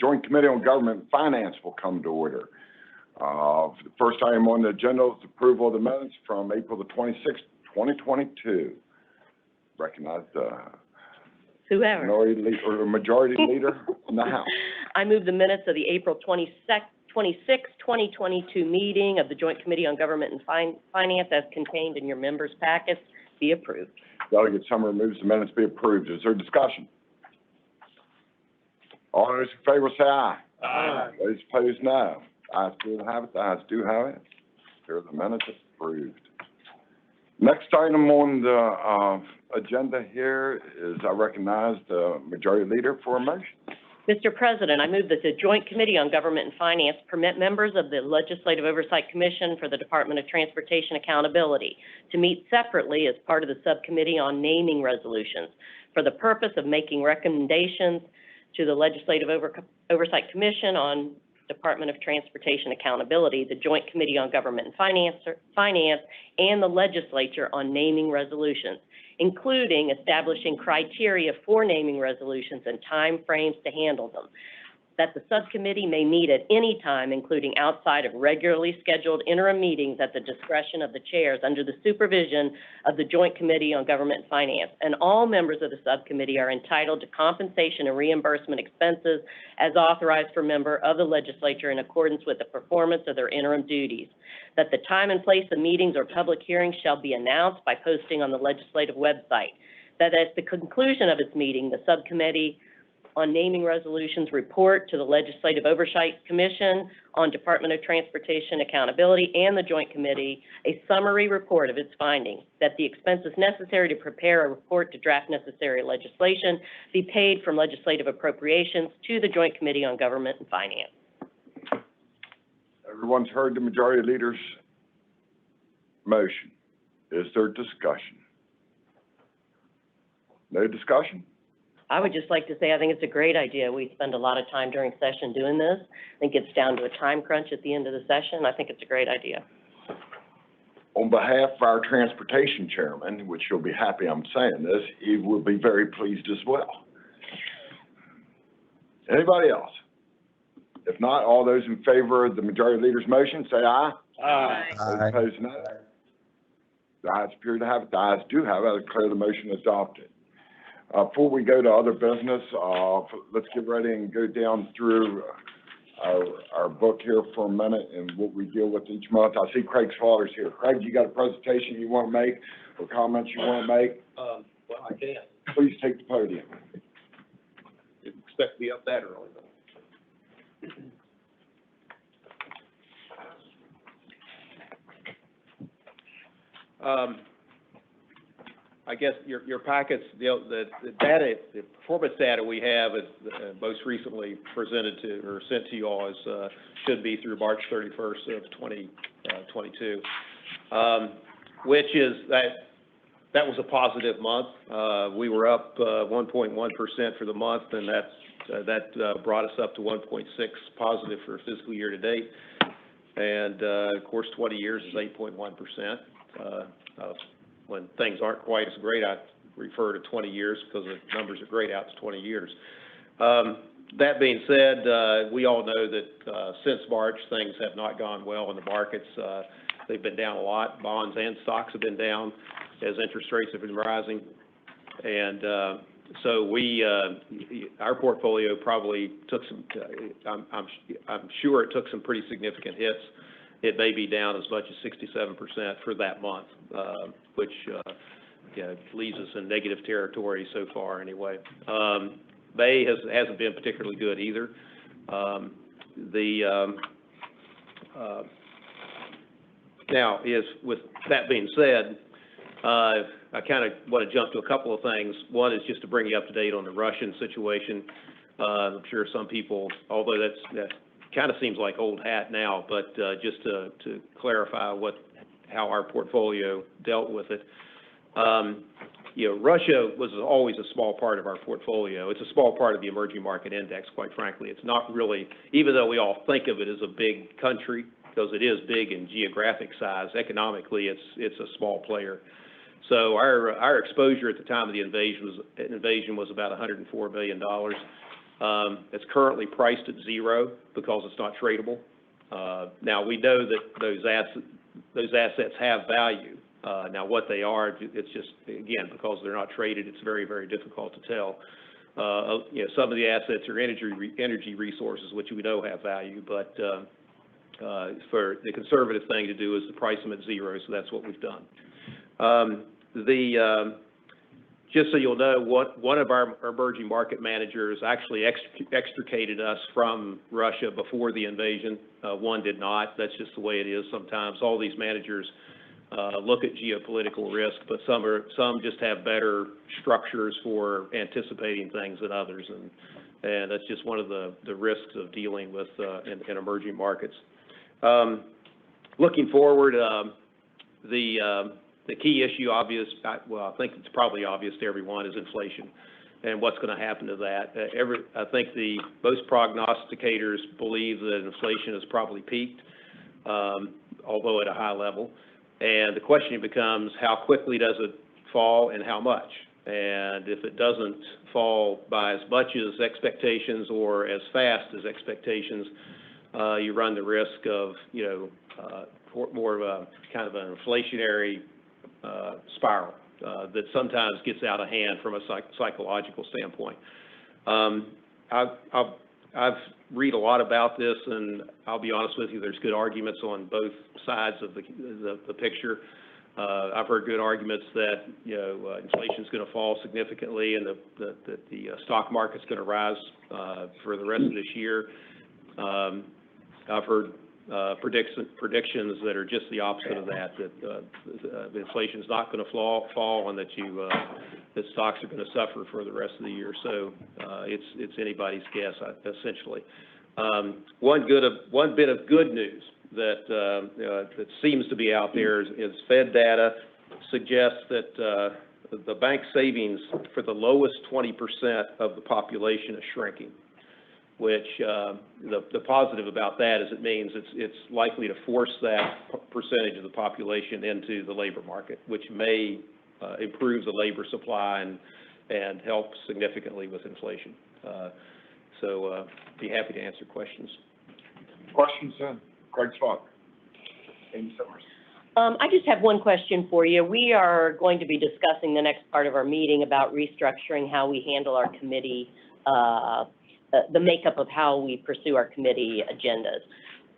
Joint Committee on Government and Finance will come to order. The first item on the agenda is approval of the minutes from April the 26th, 2022. Recognize the Whoever. majority leader in the House. I move the minutes of the April 26th, 2022 meeting of the Joint Committee on Government and Finance as contained in your members' packets be approved. Delegate Summer moves the minutes be approved. Is there discussion? All those in favor say aye. Aye. Those opposed, no. Ayes do have it. The ayes do have it. Here are the minutes approved. Next item on the agenda here is I recognize the majority leader for a motion. Mr. President, I move that the Joint Committee on Government and Finance permit members of the Legislative Oversight Commission for the Department of Transportation Accountability to meet separately as part of the Subcommittee on Naming Resolutions for the purpose of making recommendations to the Legislative Oversight Commission on Department of Transportation Accountability, the Joint Committee on Government and Finance, and the Legislature on naming resolutions, including establishing criteria for naming resolutions and time frames to handle them, that the subcommittee may meet at any time, including outside of regularly scheduled interim meetings at the discretion of the chairs under the supervision of the Joint Committee on Government and Finance. And all members of the subcommittee are entitled to compensation and reimbursement expenses as authorized for member of the legislature in accordance with the performance of their interim duties. That the time and place of meetings or public hearings shall be announced by posting on the legislative website. That at the conclusion of its meeting, the subcommittee on naming resolutions report to the Legislative Oversight Commission on Department of Transportation Accountability and the Joint Committee a summary report of its findings, that the expenses necessary to prepare a report to draft necessary legislation be paid from legislative appropriations to the Joint Committee on Government and Finance. Everyone's heard the majority leader's motion. Is there discussion? No discussion? I would just like to say I think it's a great idea. We spend a lot of time during session doing this. I think it's down to a time crunch at the end of the session. I think it's a great idea. On behalf of our transportation chairman, which you'll be happy I'm saying this, he will be very pleased as well. Anybody else? If not, all those in favor of the majority leader's motion, say aye. Aye. Those opposed, no. The ayes appear to have it. The ayes do have it. I declare the motion adopted. Before we go to other business, let's get ready and go down through our book here for a minute and what we deal with each month. I see Craig Slaughter's here. Craig, you got a presentation you want to make or comments you want to make? Well, I can. Please take the podium. Didn't expect to be up that early, though. I guess your packets, the data, the performance data we have is most recently presented to or sent to you all is should be through March 31st of 2022, which is that was a positive month. We were up 1.1% for the month, and that brought us up to 1.6 positive for fiscal year to date. And of course, 20 years is 8.1%. When things aren't quite as great, I refer to 20 years because the numbers are great out to 20 years. That being said, we all know that since March, things have not gone well in the markets. They've been down a lot. Bonds and stocks have been down as interest rates have been rising. And so our portfolio probably took some, I'm sure it took some pretty significant hits. It may be down as much as 67% for that month, which leaves us in negative territory so far anyway. May hasn't been particularly good either. Now, with that being said, I kind of want to jump to a couple of things. One is just to bring you up to date on the Russian situation. I'm sure some people, although that kind of seems like old hat now, but just to clarify how our portfolio dealt with it. Russia was always a small part of our portfolio. It's a small part of the emerging market index, quite frankly. It's not really, even though we all think of it as a big country, because it is big in geographic size, economically it's a small player. So our exposure at the time of the invasion was about $104 million. It's currently priced at 0 because it's not tradable. Now, we know that those assets have value. Now, what they are, it's just, again, because they're not traded, it's very, very difficult to tell. Some of the assets are energy resources, which we know have value, but for the conservative thing to do is to price them at 0, so that's what we've done. Just so you'll know, one of our emerging market managers actually extricated us from Russia before the invasion. One did not. That's just the way it is sometimes. All these managers look at geopolitical risk, but some just have better structures for anticipating things than others, and that's just one of the risks of dealing with in emerging markets. Looking forward, the key issue, I think it's probably obvious to everyone, is inflation and what's going to happen to that. I think most prognosticators believe that inflation has probably peaked, although at a high level. And the question becomes, how quickly does it fall and how much? And if it doesn't fall by as much as expectations or as fast as expectations, you run the risk of, more of a kind of an inflationary spiral that sometimes gets out of hand from a psychological standpoint. I've read a lot about this, and I'll be honest with you, there's good arguments on both sides of the picture. I've heard good arguments that inflation is going to fall significantly, and that the stock market's going to rise for the rest of this year. I've heard predictions that are just the opposite of that inflation is not going to fall, and that stocks are going to suffer for the rest of the year. So it's anybody's guess, essentially. One bit of good news that seems to be out there is Fed data suggests that the bank savings for the lowest 20% of the population is shrinking, which the positive about that is it means it's likely to force that percentage of the population into the labor market, which may improve the labor supply and help significantly with inflation. So be happy to answer questions. Questions, Craig Spock. Amy Summers. I just have one question for you. We are going to be discussing the next part of our meeting about restructuring how we handle our committee, the makeup of how we pursue our committee agendas.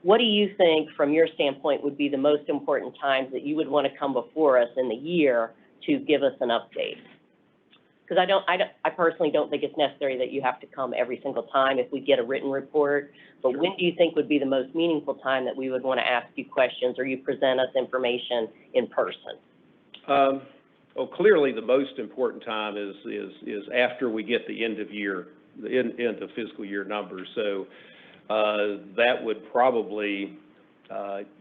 What do you think, from your standpoint, would be the most important times that you would want to come before us in the year to give us an update? Because I personally don't think it's necessary that you have to come every single time if we get a written report. But Sure. When do you think would be the most meaningful time that we would want to ask you questions or you present us information in person? Well, clearly the most important time is after we get the end of fiscal year numbers. So that would probably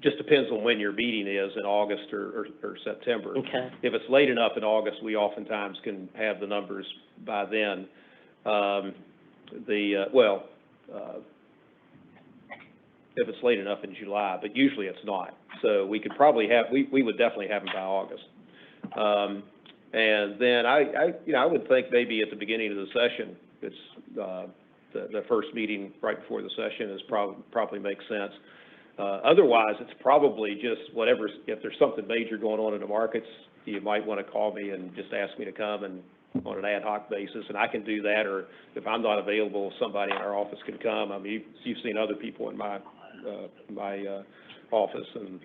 just depends on when your meeting is in August or September. Okay. If it's late enough in August, we oftentimes can have the numbers by then. If it's late enough in July, but usually it's not. So we could probably we would definitely have them by August. And then I would think maybe at the beginning of the session, it's the first meeting right before the session is probably makes sense. Otherwise, it's probably just whatever. If there's something major going on in the markets, you might want to call me and just ask me to come and on an ad hoc basis, and I can do that. Or if I'm not available, somebody in our office can come. I mean, you've seen other people in my office, and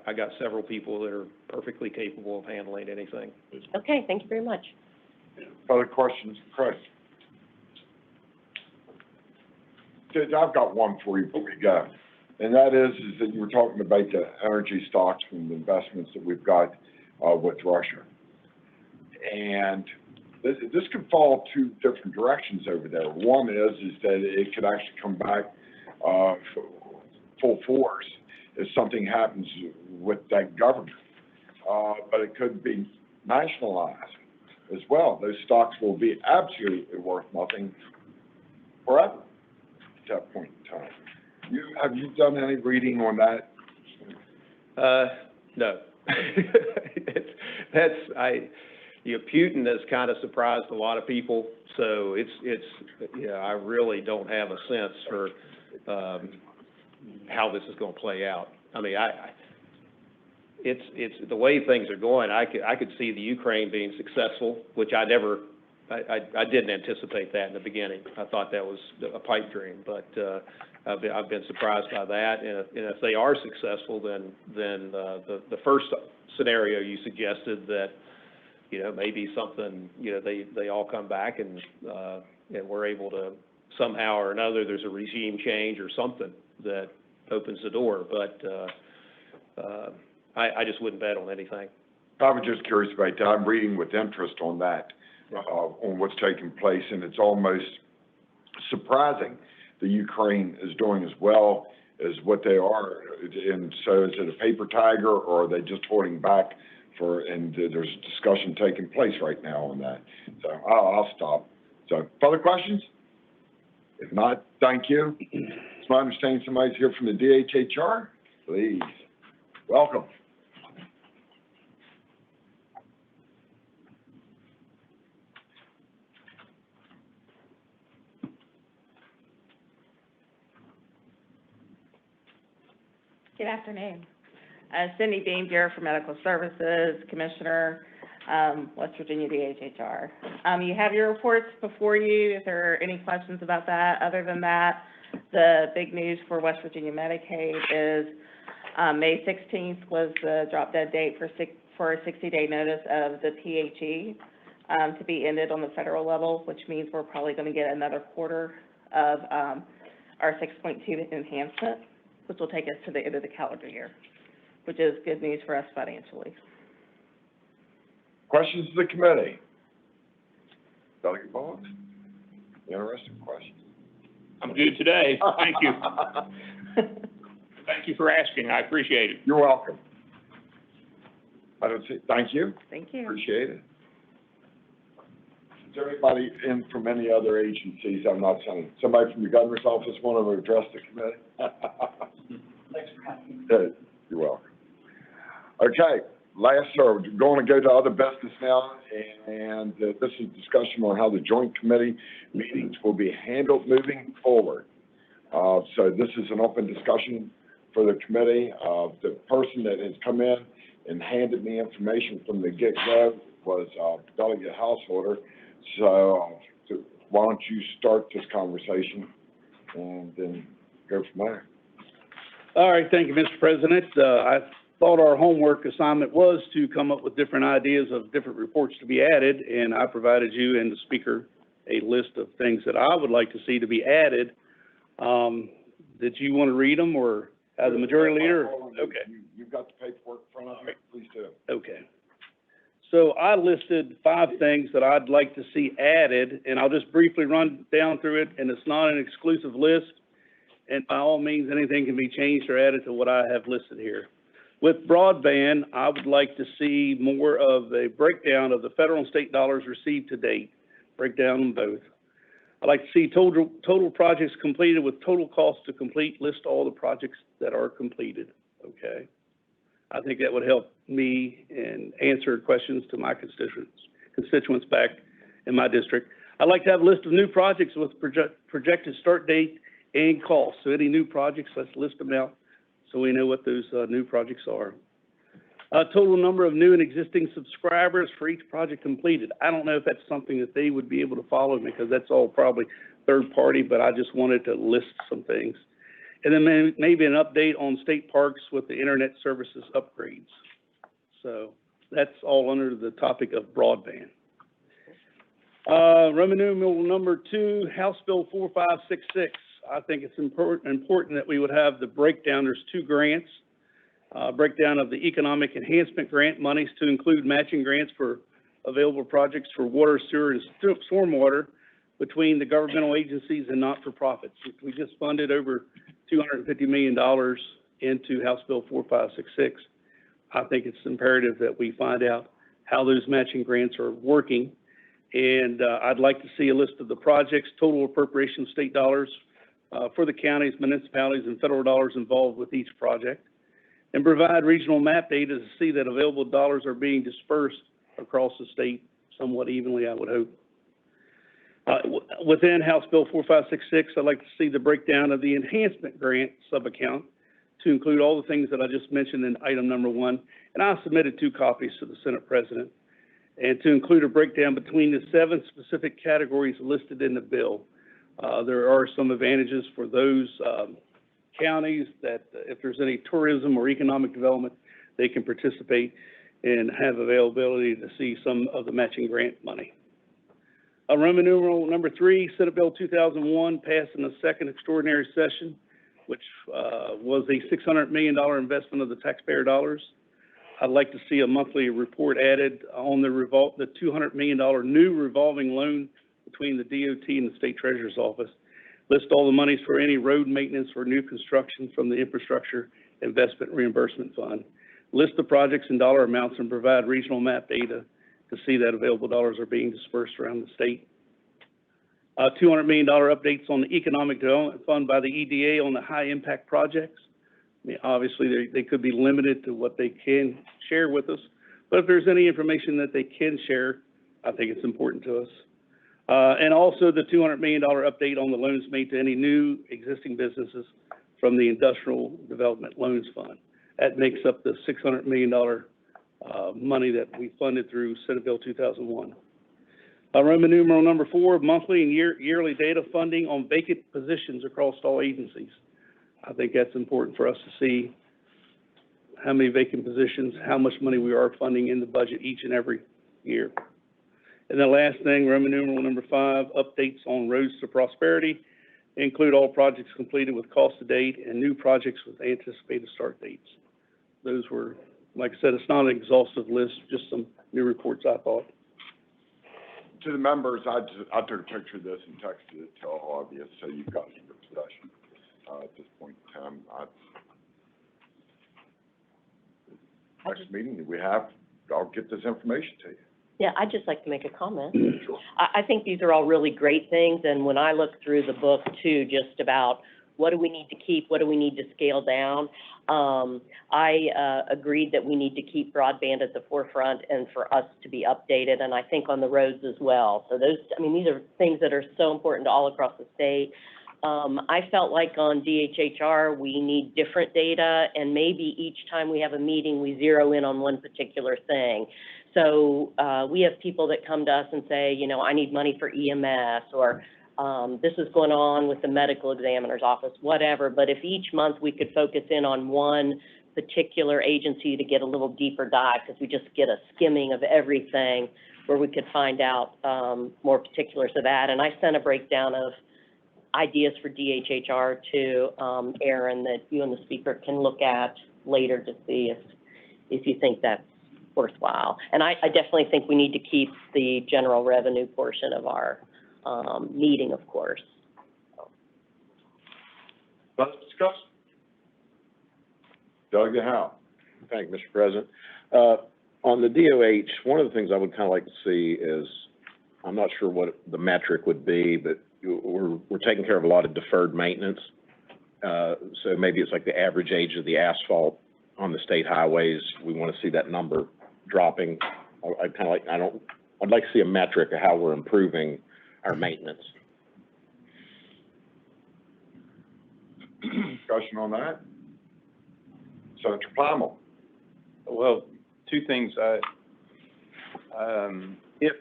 I got several people that are perfectly capable of handling anything. Okay, thank you very much. Other questions, Chris? I've got one for you before we go, and that is that you were talking about the energy stocks and the investments that we've got with Russia. And this could fall two different directions over there. One is that it could actually come back full force if something happens with that government, but it could be nationalized as well. Those stocks will be absolutely worth nothing forever at that point in time. Have you done any reading on that? No. Putin has kind of surprised a lot of people So it's, yeah, I really don't have a sense for, how this is gonna play out. I mean, it's the way things are going, I could see the Ukraine being successful, which I didn't anticipate that in the beginning. I thought that was a pipe dream, but, I've been surprised by that, and if they are successful, then the first scenario you suggested that, you know, maybe something, you know, they all come back and we're able to somehow or another, there's a regime change or something that opens the door, but I just wouldn't bet on anything. I was just curious about that. I'm reading with interest on that, on what's taking place, and it's almost surprising that Ukraine is doing as well as what they are. And so is it a paper tiger, or are they just holding back and there's discussion taking place right now on that? So I'll stop. So further questions? If not, thank you. It's my understanding somebody's here from the DHHR. Please, welcome. Good afternoon. Cindy Dean, Bureau for Medical Services, Commissioner, West Virginia DHHR. You have your reports before you. If there are any questions about that, other than that, the big news for West Virginia Medicaid is May 16th was the drop dead date for a 60-day notice of the PHE to be ended on the federal level, which means we're probably going to get another quarter of our 6.2 enhancement, which will take us to the end of the calendar year, which is good news for us financially. Questions to the committee? Delegate Boggs? Interesting questions? I'm good today. Thank you. Thank you for asking. I appreciate it. You're welcome. I don't see, thank you. Thank you. Appreciate it. Is there anybody in from any other agencies? I'm not saying, somebody from the governor's office want to address the committee? Thanks for having me. You're welcome. Okay, we're going to go to other business now, and this is discussion on how the joint committee meetings will be handled moving forward. So this is an open discussion for the committee. The person that has come in and handed me information from the get-go was Delegate Householder. So why don't you start this conversation and then go from there. All right, thank you, Mr. President. I thought our homework assignment was to come up with different ideas of different reports to be added, and I provided you and the speaker a list of things that I would like to see to be added. Did you want to read them, or as a majority leader? Okay. You've got the paperwork in front of you. Please do. Okay. So I listed 5 things that I'd like to see added, and I'll just briefly run down through it, and it's not an exclusive list, and by all means, anything can be changed or added to what I have listed here. With broadband, I would like to see more of a breakdown of the federal and state dollars received to date, breakdown on both. I'd like to see total projects completed with total cost to complete, list all the projects that are completed, okay? I think that would help me and answer questions to my constituents back in my district. I'd like to have a list of new projects with projected start date and cost. So any new projects, let's list them out so we know what those new projects are. Total number of new and existing subscribers for each project completed. I don't know if that's something that they would be able to follow because that's all probably third party, but I just wanted to list some things. And then maybe an update on state parks with the internet services upgrades. So that's all under the topic of broadband. Roman numeral number 2, House Bill 4566. I think it's important that we would have the breakdown. There's 2 grants. Breakdown of the Economic Enhancement Grant monies to include matching grants for available projects for water, sewer, and stormwater between the governmental agencies and not-for-profits. We just funded over $250 million into House Bill 4566. I think it's imperative that we find out how those matching grants are working. And I'd like to see a list of the projects, total appropriation of state dollars for the counties, municipalities, and federal dollars involved with each project, and provide regional map data to see that available dollars are being dispersed across the state somewhat evenly, I would hope. Within House Bill 4566, I'd like to see the breakdown of the enhancement grant sub-account to include all the things that I just mentioned in item number 1. And I submitted 2 copies to the Senate President, and to include a breakdown between the 7 specific categories listed in the bill. There are some advantages for those counties that if there's any tourism or economic development, they can participate and have availability to see some of the matching grant money. Roman numeral number 3, Senate Bill 2001 passed in the second extraordinary session, which was a $600 million investment of the taxpayer dollars. I'd like to see a monthly report added on the $200 million new revolving loan between the DOT and the State Treasurer's Office. List all the monies for any road maintenance or new construction from the Infrastructure Investment Reimbursement Fund. List the projects and dollar amounts and provide regional map data to see that available dollars are being dispersed around the state. $200 million updates on the Economic Development Fund by the EDA on the high impact projects. I mean, obviously they could be limited to what they can share with us, but if there's any information that they can share, I think it's important to us. And also the $200 million update on the loans made to any new existing businesses from the Industrial Development Loans Fund. That makes up the $600 million money that we funded through Senate Bill 2001. Roman numeral number 4, monthly and yearly data funding on vacant positions across all agencies. I think that's important for us to see how many vacant positions, how much money we are funding in the budget each and every year. And the last thing, Roman numeral number 5, updates on roads to prosperity, include all projects completed with cost to date and new projects with anticipated start dates. Those were, like I said, it's not an exhaustive list, just some new reports I thought. To the members, I took a picture of this and texted it to all of you, so you've got it in your possession. At this point in time, next meeting that we have, I'll get this information to you. Yeah, I'd just like to make a comment. I think these are all really great things, and when I look through the book too, just about what do we need to keep, what do we need to scale down, I agreed that we need to keep broadband at the forefront and for us to be updated, and I think on the roads as well. So those, I mean, these are things that are so important to all across the state. I felt like on DHHR, we need different data, and maybe each time we have a meeting, we zero in on one particular thing. So we have people that come to us and say, you know, I need money for EMS, or this is going on with the medical examiner's office, whatever. But if each month we could focus in on one particular agency to get a little deeper dive, because we just get a skimming of everything, where we could find out more particulars of that. And I sent a breakdown of ideas for DHHR to Aaron that you and the speaker can look at later to see if you think that's worthwhile. And I definitely think we need to keep the general revenue portion of our meeting, of course. Let's discuss. Doug, how? Thank you, Mr. President. On the DOH, one of the things I would kind of like to see is, I'm not sure what the metric would be, but we're taking care of a lot of deferred maintenance. So maybe it's like the average age of the asphalt on the state highways. We want to see that number dropping. I'd like to see a metric of how we're improving our maintenance. Discussion on that? Senator Plymouth. Well, two things. If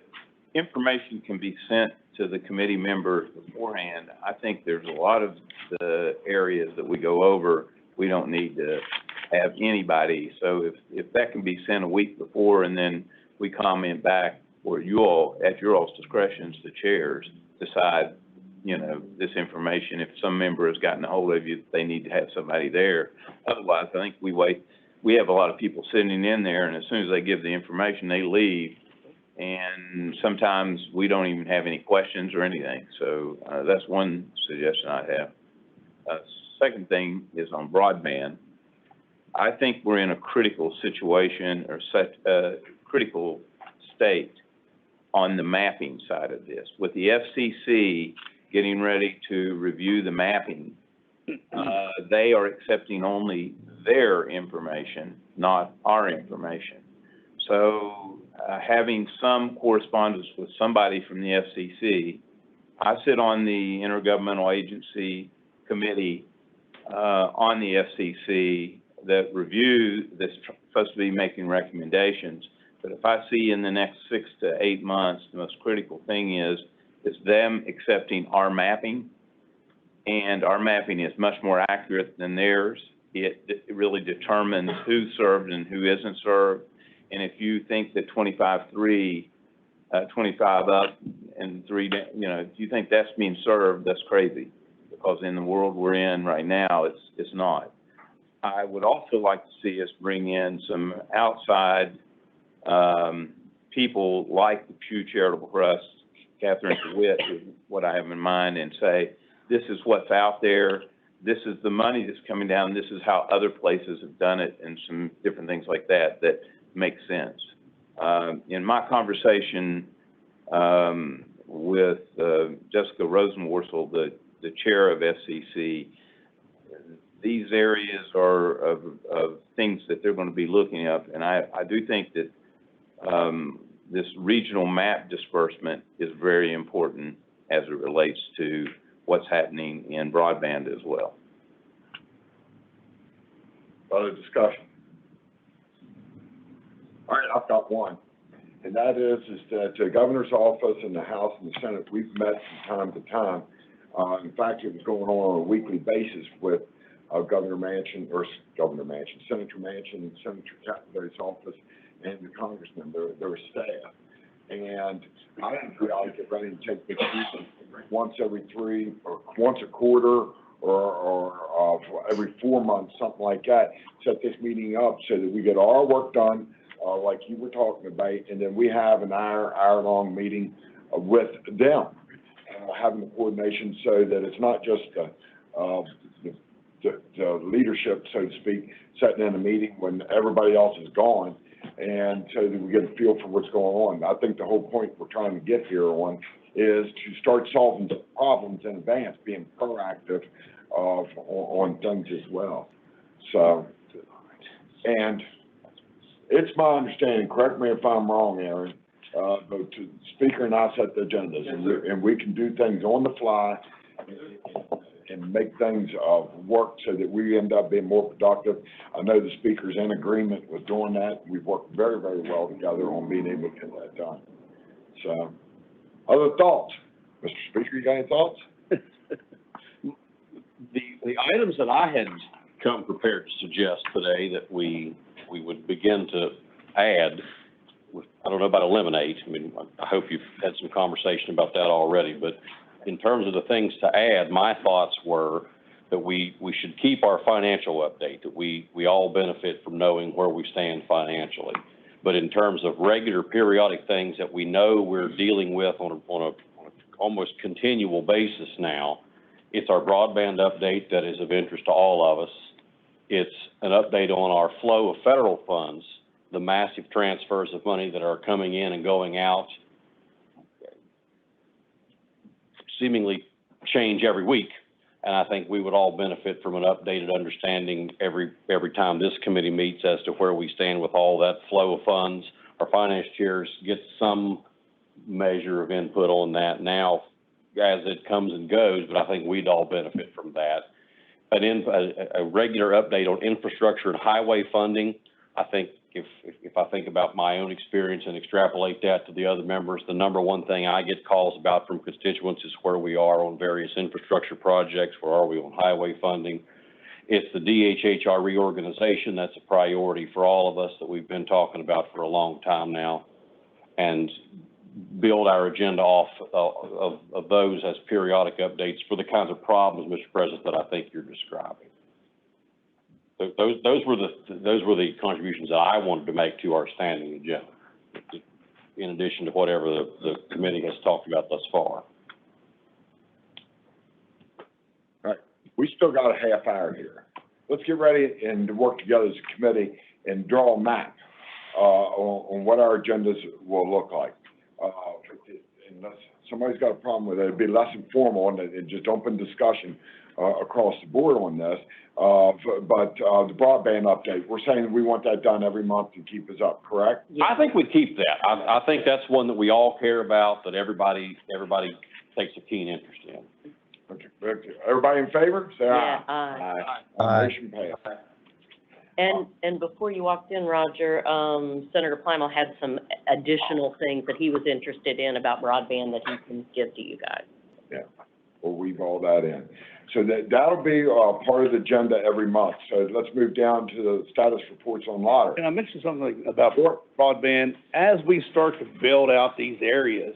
information can be sent to the committee members beforehand, I think there's a lot of the areas that we go over, we don't need to have anybody. So if that can be sent a week before and then we comment back, or you all, at your all's discretion, the chairs decide, you know, this information, if some member has gotten a hold of you, they need to have somebody there. Otherwise, I think we wait. We have a lot of people sitting in there, and as soon as they give the information, they leave. And sometimes we don't even have any questions or anything. So that's one suggestion I have. Second thing is on broadband. I think we're in a critical situation, or such a critical state on the mapping side of this. With the FCC getting ready to review the mapping, they are accepting only their information, not our information. So having some correspondence with somebody from the FCC I sit on the Intergovernmental Agency Committee, on the FCC that that's supposed to be making recommendations. But if I see in the next 6 to 8 months, the most critical thing is them accepting our mapping, and our mapping is much more accurate than theirs. It really determines who's served and who isn't served. And if you think that 25 up and 3 down, if you think that's being served, that's crazy, because in the world we're in right now, it's not. I would also like to see us bring in some outside people like the Pew Charitable Trust, Catherine DeWitt is what I have in mind, and say, this is what's out there, this is the money that's coming down, this is how other places have done it, and some different things like that make sense. In my conversation with Jessica Rosenworcel, the chair of SCC, these areas are of things that they're going to be looking up, and I do think that this regional map disbursement is very important as it relates to what's happening in broadband as well. Other discussion? All right, I've got one, and that is that the governor's office and the House and the Senate, we've met from time to time. In fact, it was going on a weekly basis with Senator Manchin, Senator Chapman's office, and the congressman, their staff. And I think we ought to get ready to take this meeting once a quarter, or every 4 months, something like that. Set this meeting up so that we get all our work done, like you were talking about, and then we have an hour-long meeting with them, having the coordination so that it's not just the leadership, so to speak, sitting in a meeting when everybody else is gone, and so that we get a feel for what's going on. I think the whole point we're trying to get here on is to start solving problems in advance, being proactive on things as well. So, and it's my understanding, correct me if I'm wrong, Aaron, but the speaker and I set the agendas, and we can do things on the fly and make things work so that we end up being more productive. I know the speaker's in agreement with doing that. We've worked very, very well together on being able to get that done. So, other thoughts? Mr. Speaker, you got any thoughts? The items that I had come prepared to suggest today that we would begin to add, I don't know about eliminate, I mean, I hope you've had some conversation about that already, but in terms of the things to add, my thoughts were that we should keep our financial update, that we all benefit from knowing where we stand financially. But in terms of regular periodic things that we know we're dealing with on a almost continual basis now, it's our broadband update that is of interest to all of us. It's an update on our flow of federal funds, the massive transfers of money that are coming in and going out, seemingly change every week. And I think we would all benefit from an updated understanding every time this committee meets as to where we stand with all that flow of funds. Our finance chairs get some measure of input on that now as it comes and goes, but I think we'd all benefit from that. A regular update on infrastructure and highway funding. I think if I think about my own experience and extrapolate that to the other members, the number one thing I get calls about from constituents is where we are on various infrastructure projects, where are we on highway funding. It's the DHHR reorganization. That's a priority for all of us that we've been talking about for a long time now, and build our agenda off of those as periodic updates for the kinds of problems, Mr. President, that I think you're describing. Those were the contributions that I wanted to make to our standing agenda, in addition to whatever the committee has talked about thus far. All right, we still got a half hour here. Let's get ready and work together as a committee and draw a map on what our agendas will look like. Unless somebody's got a problem with it, it'd be less informal and just open discussion across the board on this. But the broadband update, we're saying we want that done every month to keep us up, correct? I think we'd keep that. I think that's one that we all care about, that everybody takes a keen interest in. Okay, everybody in favor, say Yeah, aye. aye. Motion passed. And before you walked in, Roger, Senator Plymell had some additional things that he was interested in about broadband that he can give to you guys. Yeah, we'll weave all that in. So that'll be, part of the agenda every month. So let's move down to the status reports on lottery. And I mentioned something about broadband. As we start to build out these areas,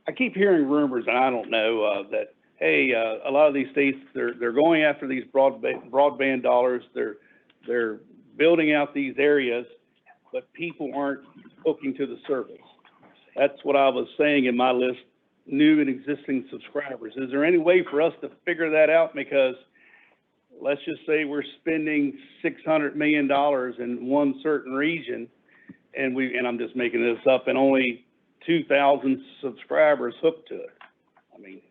I keep hearing rumors, and I don't know, that, hey, a lot of these states, they're going after these broadband dollars. They're building out these areas, but people aren't hooking to the service. That's what I was saying in my list, new and existing subscribers. Is there any way for us to figure that out? Because let's just say we're spending $600 million in one certain region, and I'm just making this up, and only 2,000 subscribers hooked to it. I mean,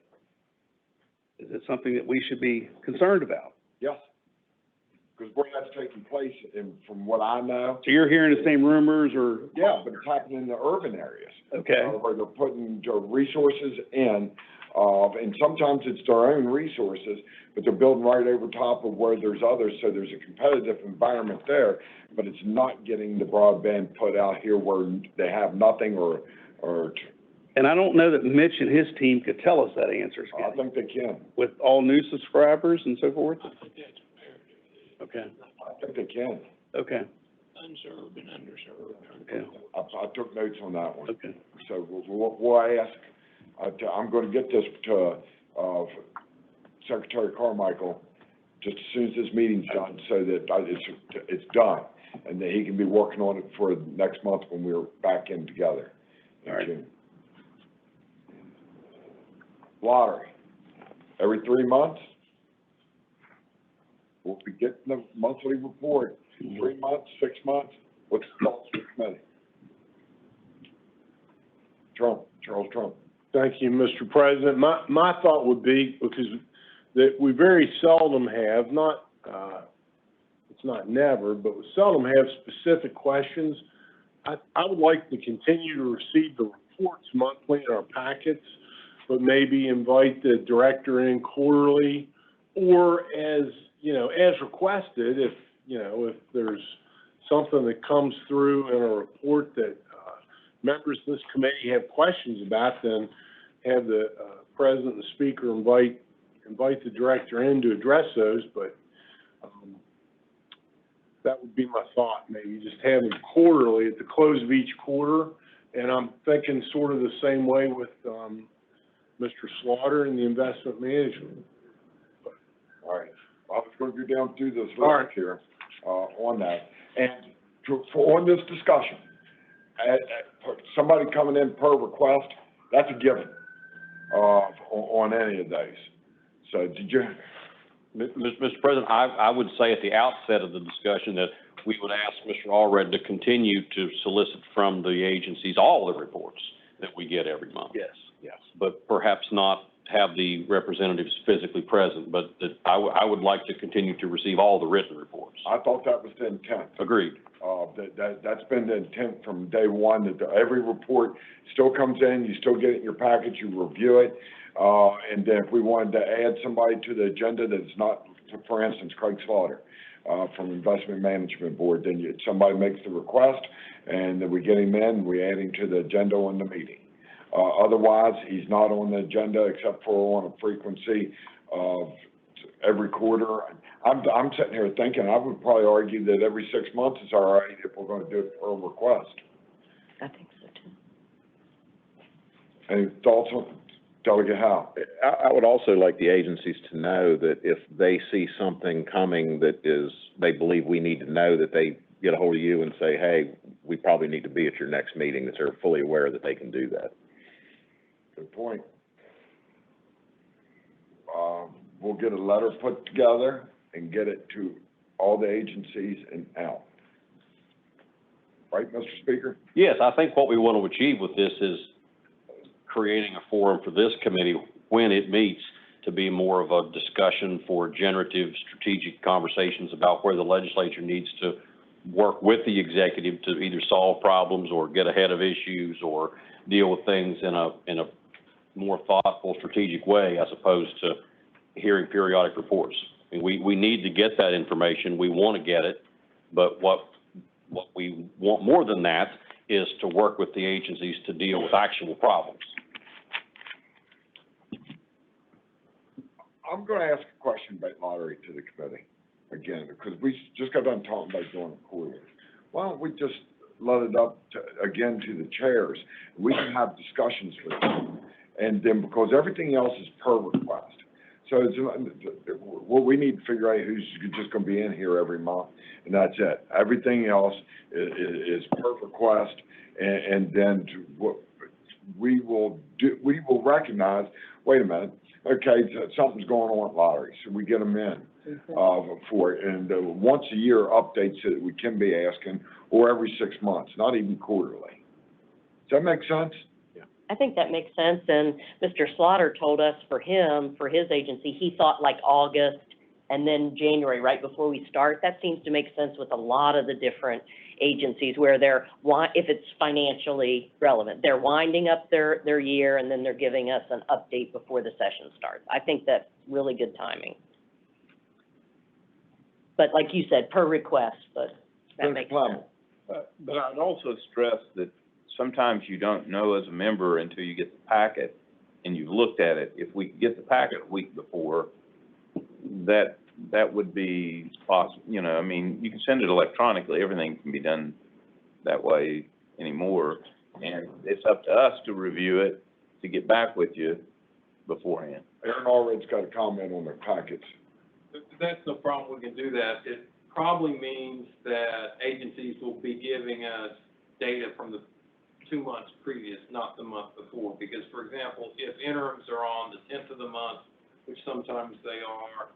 is it something that we should be concerned about? Yes. Because where that's taking place, and from what I know. So you're hearing the same rumors, or? Yeah, but it's happening in the urban areas. Okay. Where they're putting their resources in, and sometimes it's their own resources, but they're building right over top of where there's others, so there's a competitive environment there, but it's not getting the broadband put out here where they have nothing or. And I don't know that Mitch and his team could tell us that answer, I Scott. think they can. With all new subscribers and so forth? Okay, I think they can. okay, Unserved and underserved. yeah, I took notes on that one. okay. So we'll ask, I'm gonna get this to, Secretary Carmichael just as soon as this meeting's done, so that it's done, and that he can be working on it for next month when we're back in together in All right. June. Lottery, every 3 months, we'll be getting the monthly report, 3 months, 6 months, what's the thoughts of the committee? Charles Trump. Thank you, Mr. President. My thought would be, because that we very seldom have, it's not never, but we seldom have specific questions. I would like to continue to receive the reports monthly in our packets, but maybe invite the director in quarterly, or as requested, if there's something that comes through in a report that members of this committee have questions about, then have the president and the speaker invite the director in to address those. But that would be my thought, maybe just have them quarterly at the close of each quarter. And I'm thinking sort of the same way with Mr. Slaughter and the investment management. All right, I was gonna go down through this All right. list here, on that. And on this discussion, somebody coming in per request, that's a given, on any of those. So did you? Mr. President, I would say at the outset of the discussion that we would ask Mr. Allred to continue to solicit from the agencies all the reports that we get every month. Yes, yes. But perhaps not have the representatives physically present, but that I would like to continue to receive all the written reports. I thought that was the intent. Agreed. That's been the intent from day one, that every report still comes in, you still get it in your package, you review it. And then if we wanted to add somebody to the agenda that's not, for instance, Craig Slaughter, from Investment Management Board, then somebody makes the request, and then we get him in, we add him to the agenda on the meeting. Otherwise, he's not on the agenda except for on a frequency of every quarter. I'm sitting here thinking, I would probably argue that every 6 months is all right if we're gonna do it per request. I think so too. Any thoughts on Delegate Howe? I would also like the agencies to know that if they see something coming that they believe we need to know, that they get a hold of you and say, hey, we probably need to be at your next meeting, that they're fully aware that they can do that. Good point. We'll get a letter put together and get it to all the agencies and out. Right, Mr. Speaker? Yes, I think what we want to achieve with this is creating a forum for this committee when it meets to be more of a discussion for generative strategic conversations about where the legislature needs to work with the executive to either solve problems or get ahead of issues or deal with things in a more thoughtful, strategic way as opposed to hearing periodic reports. I mean, we need to get that information, we want to get it, but what we want more than that is to work with the agencies to deal with actual problems. I'm gonna ask a question about lottery to the committee, again, because we just got done talking about doing it quarterly. Why don't we just let it up to, again, to the chairs? We can have discussions with them, and then, because everything else is per request. So it's, what we need to figure out who's just gonna be in here every month, and that's it. Everything else is per request, and then we will recognize, wait a minute, okay, something's going on with lottery, so we get them in, for it. And, once a year updates that we can be asking, or every 6 months, not even quarterly. Does that make sense? I think that makes sense, and Mr. Slaughter told us for him, for his agency, he thought like August and then January, right before we start. That seems to make sense with a lot of the different agencies where they're, if it's financially relevant, they're winding up their year and then they're giving us an update before the session starts. I think that's really good timing. But like you said, per request, but that makes sense. But I'd also stress that sometimes you don't know as a member until you get the packet and you've looked at it. If we get the packet a week before, that would be possible. You know, I mean, you can send it electronically. Everything can be done that way anymore. And it's up to us to review it, to get back with you beforehand. Aaron Allred's got a comment on the packets. That's no problem, we can do that. It probably means that agencies will be giving us data from the 2 months previous, not the month before. Because, for example, if interims are on the 10th of the month, which sometimes they are,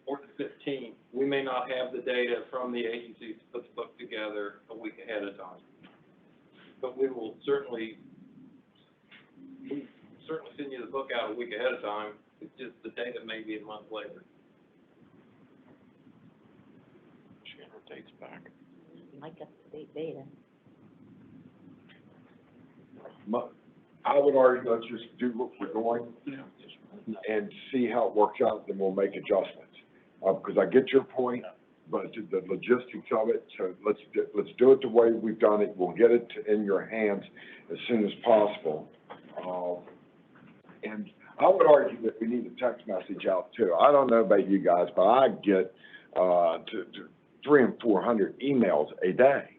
or the 15th, we may not have the data from the agencies to put the book together a week ahead of time. But we will certainly send you the book out a week ahead of time. It's just the data may be a month later. She rotates back. Like up-to-date data. I would argue, let's just do what we're doing and see how it works out, then we'll make adjustments. Because I get your point, but the logistics of it, so let's do it the way we've done it. We'll get it in your hands as soon as possible. And I would argue that we need a text message out too. I don't know about you guys, but I get, to 300 and 400 emails a day.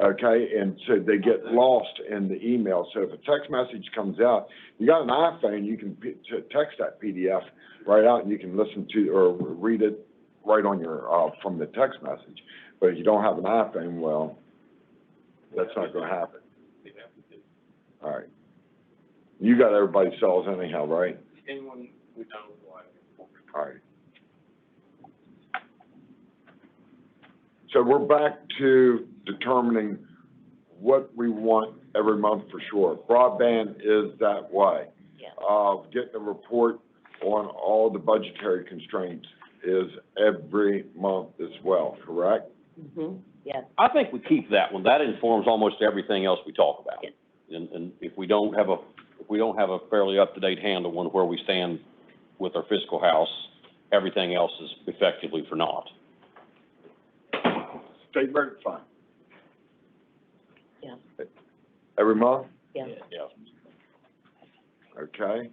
Okay, and so they get lost in the email. So if a text message comes out, you got an iPhone, you can text that PDF right out, and you can listen to or read it right on your from the text message. But if you don't have an iPhone, well, that's not going to happen. All right, you got everybody's cells anyhow, right? Anyone we don't like. All right. So we're back to determining what we want every month for sure. Broadband is that way. Yeah. Getting a report on all the budgetary constraints is every month as well, correct? Mm-hmm, yes. I think we keep that one. That informs almost everything else we talk about. Yes. And if we don't have a fairly up-to-date handle on where we stand with our fiscal house, everything else is effectively for naught. State road fund. Yeah. Every month? Yeah. Yeah. Okay.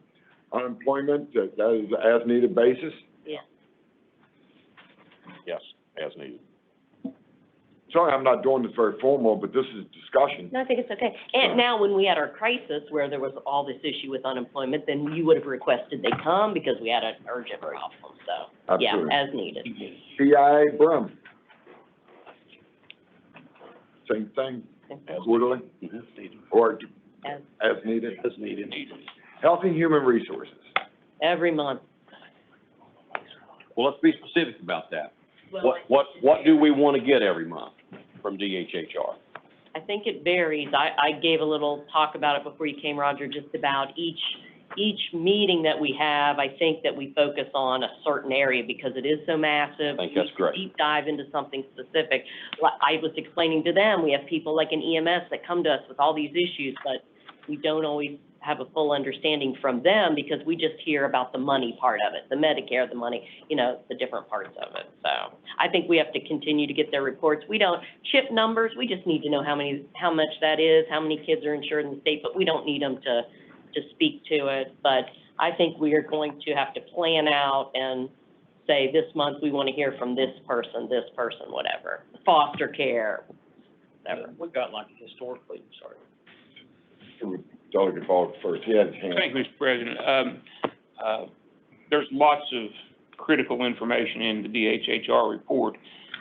Unemployment, that is as needed basis? Yeah. Yes, as needed. Sorry, I'm not doing this very formal, but this is discussion. No, I think it's okay. And now, when we had our crisis where there was all this issue with unemployment, then you would have requested they come because we had an urgent problem, so, yeah, Absolutely. as needed. CIA Brim. Same thing, quarterly, or as needed? As needed. Health and Human Resources. Every month. Well, let's be specific about that. Well, What do we want to get every month from DHHR? I think it varies. I gave a little talk about it before you came, Roger, just about each meeting that we have. I think that we focus on a certain area because it is so massive. I think that's great. Deep dive into something specific. I was explaining to them, we have people like in EMS that come to us with all these issues, but we don't always have a full understanding from them, because we just hear about the money part of it, the Medicare, the money, you know, the different parts of it. So I think we have to continue to get their reports. We don't chip numbers, we just need to know how much that is, how many kids are insured in the state, but we don't need them to speak to it. But I think we are going to have to plan out and say, this month we want to hear from this person, whatever, foster care, whatever. We've got like historically, sorry. Delegate Ball first, he had his hand. Thank you, Mr. President. There's lots of critical information in the DHHR report,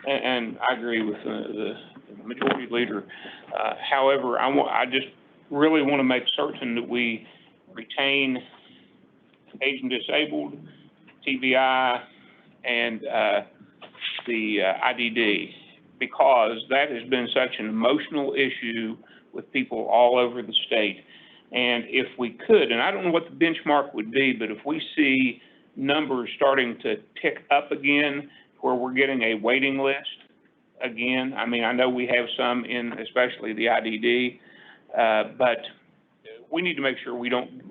and I agree with the majority leader. However, I just really want to make certain that we retain aged and disabled, TBI, and the IDD, because that has been such an emotional issue with people all over the state. And if we could, and I don't know what the benchmark would be, but if we see numbers starting to tick up again, where we're getting a waiting list again, I mean, I know we have some in, especially the IDD, but we need to make sure we don't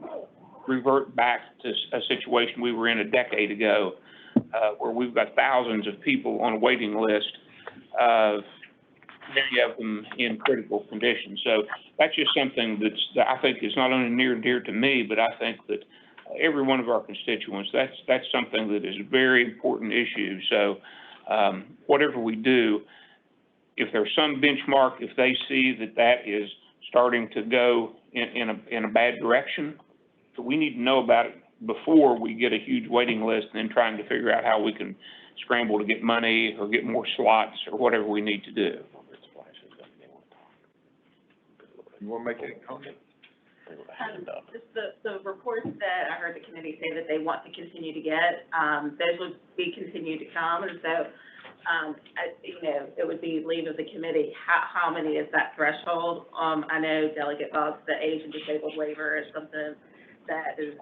revert back to a situation we were in a decade ago, where we've got thousands of people on a waiting list, many of them in critical condition. So that's just something that I think is not only near and dear to me, but I think that every one of our constituents, that's something that is a very important issue. So whatever we do, if there's some benchmark, if they see that is starting to go in a bad direction, so we need to know about it before we get a huge waiting list and then trying to figure out how we can scramble to get money or get more slots or whatever we need to do. You want to make any comment? Just the reports that I heard the committee say that they want to continue to get, those would be continued to come, and so, you know, it would be leave of the committee, how many is that threshold? I know Delegate Boggs, the age and disabled waiver is something that is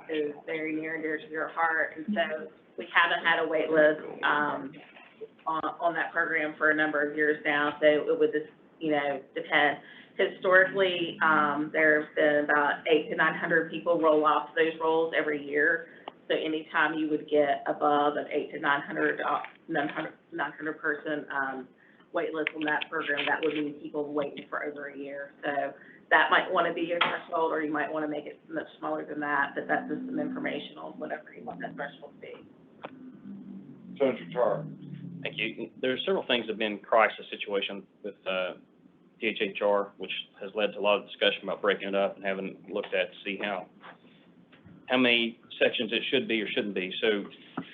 very near and dear to your heart, and so we haven't had a wait list, on that program for a number of years now, so it would just, you know, depend. Historically, there have been about 800 to 900 people roll off those rolls every year. So anytime you would get above an 800 to 900 person wait list on that program, that would mean people waiting for over a year. So that might want to be your threshold, or you might want to make it much smaller than that, but that's just some information on whatever you want that threshold to be. Senator Tar. Thank you. There are several things that have been crisis situations with DHHR, which has led to a lot of discussion about breaking it up and having looked at to see how many sections it should be or shouldn't be. So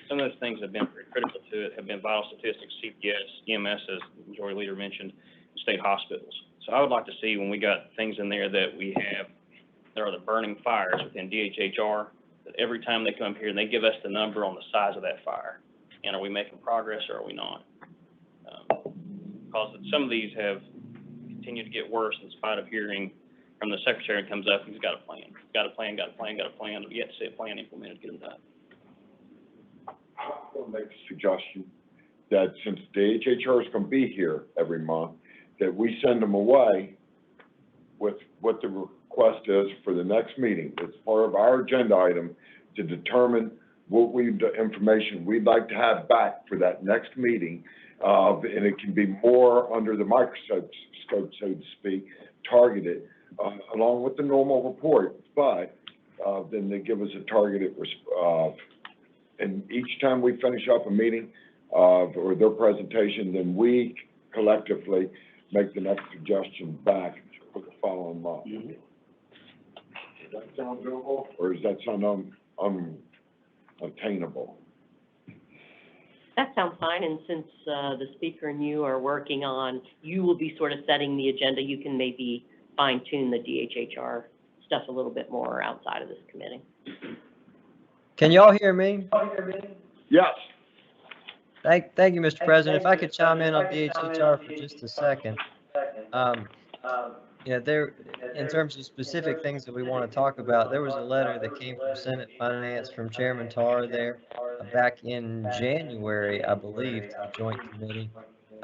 some of those things have been very critical to it, have been vital statistics, CPS, EMS, as the majority leader mentioned, state hospitals. So I would like to see, when we got things in there that we have, there are the burning fires within DHHR, that every time they come here and they give us the number on the size of that fire. And are we making progress or are we not? Because some of these have continued to get worse in spite of hearing from the secretary comes up, he's got a plan. Got a plan, we yet to see a plan implemented, get them done. I want to make a suggestion that since the DHHR is going to be here every month, that we send them away with what the request is for the next meeting. It's part of our agenda item to determine what the information we'd like to have back for that next meeting. And it can be more under the microscope, so to speak, targeted, along with the normal report, but then they give us a targeted, and each time we finish up a meeting or their presentation, then we collectively make the next suggestion back for the following month. Mm-hmm. Does that sound doable, or does that sound unattainable? That sounds fine, and since the speaker and you are working on, you will be sort of setting the agenda, you can maybe fine-tune the DHHR stuff a little bit more outside of this committee. Can y'all hear me? Yes. Thank you, Mr. President. If I could chime in on DHHR for just a second. Yeah, in terms of specific things that we want to talk about, there was a letter that came from Senate Finance from Chairman Tarr there back in January, I believe, to the Joint Committee,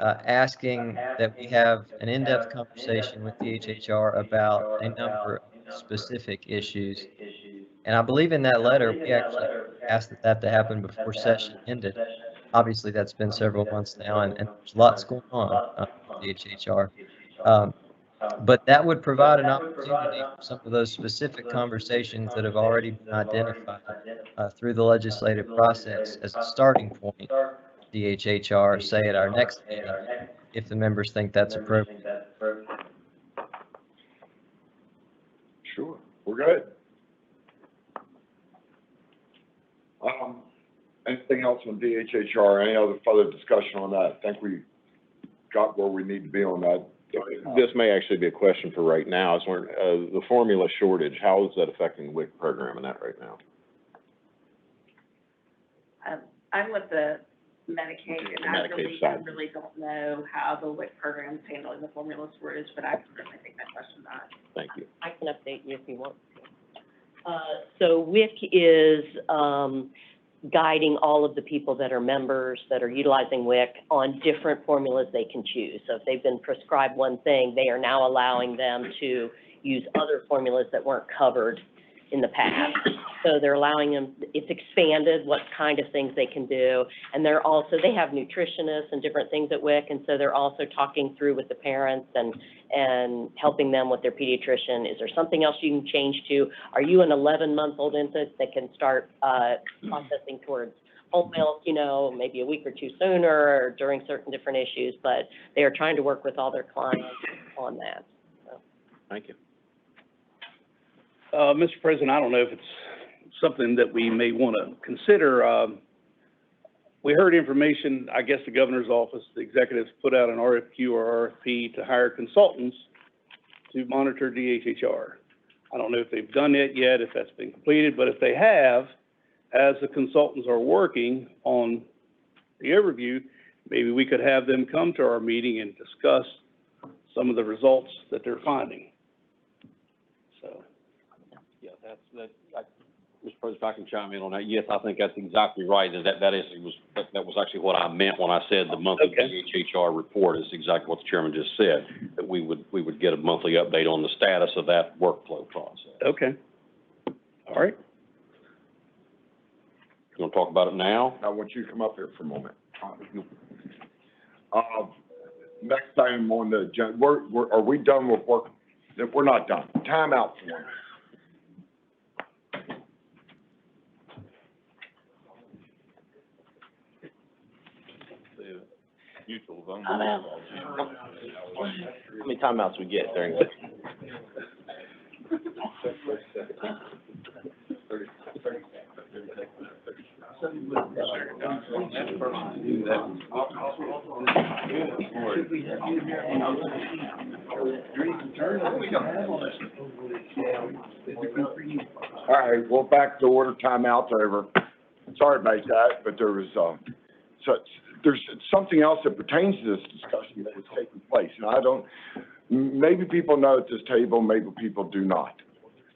asking that we have an in-depth conversation with DHHR about a number of specific issues. And I believe in that letter, we actually asked that to happen before session ended. Obviously, that's been several months now, and there's lots going on with DHHR. But that would provide an opportunity for some of those specific conversations that have already been identified through the legislative process as a starting point. DHHR, say at our next meeting, if the members think that's appropriate. Sure, we're good. Anything else on DHHR, any other further discussion on that? I think we got where we need to be on that. This may actually be a question for right now. I was wondering, the formula shortage, how is that affecting the WIC program and that right now? I'm with the Medicaid, and I really don't know how the WIC program is handling the formula shortage, but I can certainly take that question back. Thank you. I can update you if you want to. So WIC is guiding all of the people that are members that are utilizing WIC on different formulas they can choose. So if they've been prescribed one thing, they are now allowing them to use other formulas that weren't covered in the past. So they're allowing them, it's expanded what kind of things they can do. And they're also, they have nutritionists and different things at WIC, and so they're also talking through with the parents and helping them with their pediatrician. Is there something else you can change to? Are you an 11-month-old infant that can start processing towards whole milk, you know, maybe a week or two sooner or during certain different issues? But they are trying to work with all their clients on that. So. Thank you. Mr. President, I don't know if it's something that we may want to consider. We heard information, I guess the governor's office, the executives put out an RFQ or RFP to hire consultants to monitor DHHR. I don't know if they've done it yet, if that's been completed, but if they have, as the consultants are working on the overview, maybe we could have them come to our meeting and discuss some of the results that they're finding. So. Yeah, Mr. President, if I can chime in on that, yes, I think that's exactly right, and that was actually what I meant when I said the monthly DHHR report is exactly what the chairman just said, that we would get a monthly update on the status of that workflow process. Okay. All right. You want to talk about it now? I want you to come up here for a moment. Next item on the agenda, are we done with work? We're not done. Time out for one. How many timeouts we get during the? All right, well, back to order. Timeout's over. Sorry about that, but there was there's something else that pertains to this discussion that is taking place. And maybe people know at this table, maybe people do not.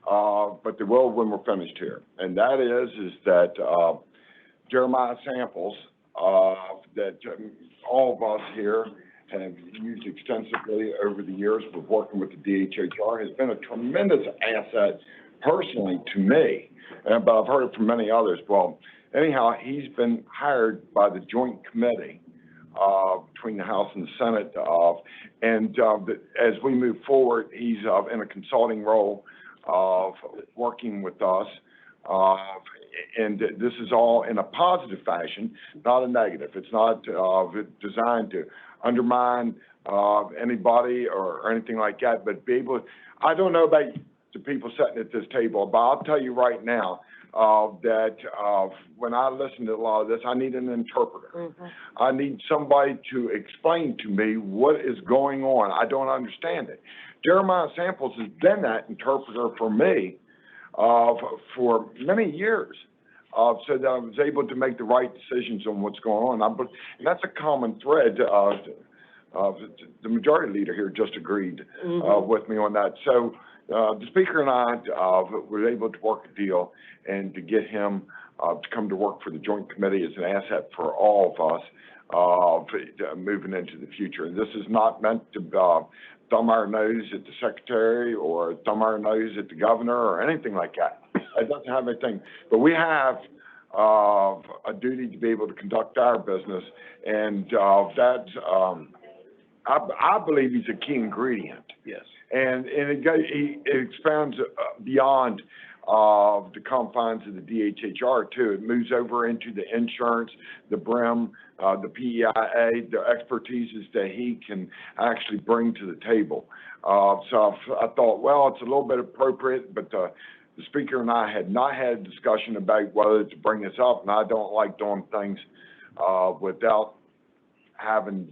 But they will when we're finished here. And that is that Jeremiah Samples, that all of us here have used extensively over the years with working with the DHHR, has been a tremendous asset personally to me, but I've heard it from many others. Well, anyhow, he's been hired by the Joint Committee between the House and the Senate, and as we move forward, he's in a consulting role of working with us, and this is all in a positive fashion, not a negative. It's not designed to undermine anybody or anything like that, but be able, I don't know about the people sitting at this table, but I'll tell you right now, that when I listen to a lot of this, I need an interpreter. Mm-hmm. I need somebody to explain to me what is going on. I don't understand it. Jeremiah Samples has been that interpreter for me for many years, so that I was able to make the right decisions on what's going on. And that's a common thread. The majority leader here just agreed with me on that. So the speaker and I were able to work a deal and to get him to come to work for the Joint Committee as an asset for all of us moving into the future. And this is not meant to thumb our nose at the secretary or thumb our nose at the governor or anything like that. It doesn't have anything, but we have, a duty to be able to conduct our business, and, I believe he's a key ingredient. Yes. And it expands beyond, the confines of the DHHR too. It moves over into the insurance, the BRIM, the PEIA, the expertises that he can actually bring to the table. So I thought, well, it's a little bit appropriate, but the speaker and I had not had a discussion about whether to bring this up, and I don't like doing things, without having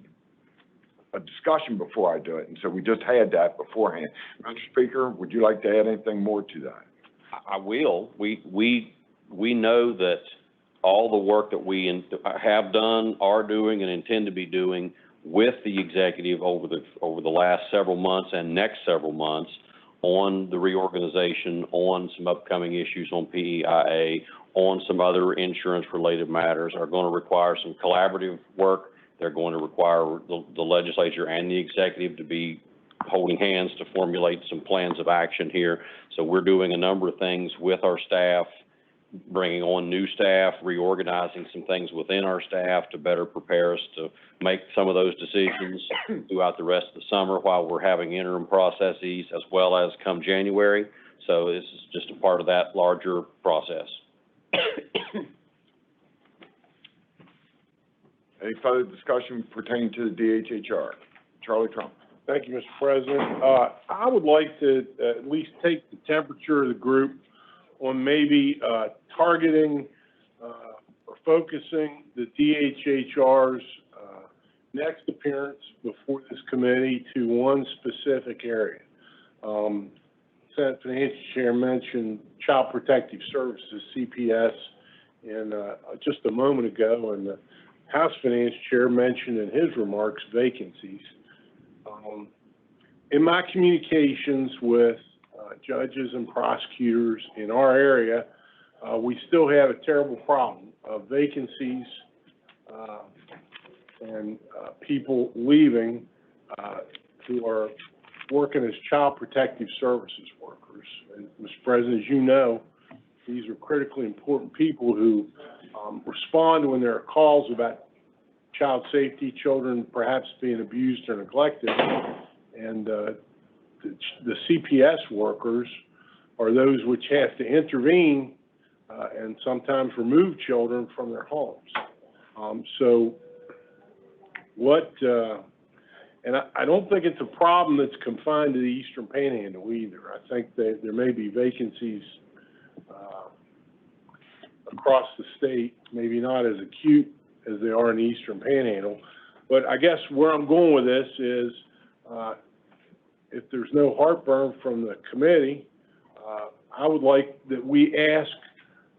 a discussion before I do it, and so we just had that beforehand. Mr. Speaker, would you like to add anything more to that? I will. We know that all the work that we have done, are doing, and intend to be doing with the executive over the last several months and next several months on the reorganization, on some upcoming issues on PEIA, on some other insurance-related matters are going to require some collaborative work. They're going to require the legislature and the executive to be holding hands to formulate some plans of action here. So we're doing a number of things with our staff, bringing on new staff, reorganizing some things within our staff to better prepare us to make some of those decisions throughout the rest of the summer while we're having interim processes as well as come January. So this is just a part of that larger process. Any further discussion pertaining to the DHHR? Charlie Trump. Thank you, Mr. President. I would like to at least take the temperature of the group on maybe targeting or focusing the DHHR's next appearance before this committee to one specific area. Senate Finance Chair mentioned Child Protective Services, CPS, and just a moment ago, and the House Finance Chair mentioned in his remarks vacancies. In my communications with judges and prosecutors in our area, we still have a terrible problem of vacancies and people leaving who are working as Child Protective Services workers. And Mr. President, as you know, these are critically important people who respond when there are calls about child safety, children perhaps being abused or neglected. And the CPS workers are those which have to intervene and sometimes remove children from their homes. So what, and I don't think it's a problem that's confined to the Eastern Panhandle either. I think that there may be vacancies across the state, maybe not as acute as they are in the Eastern Panhandle. But I guess where I'm going with this is if there's no heartburn from the committee, I would like that we ask,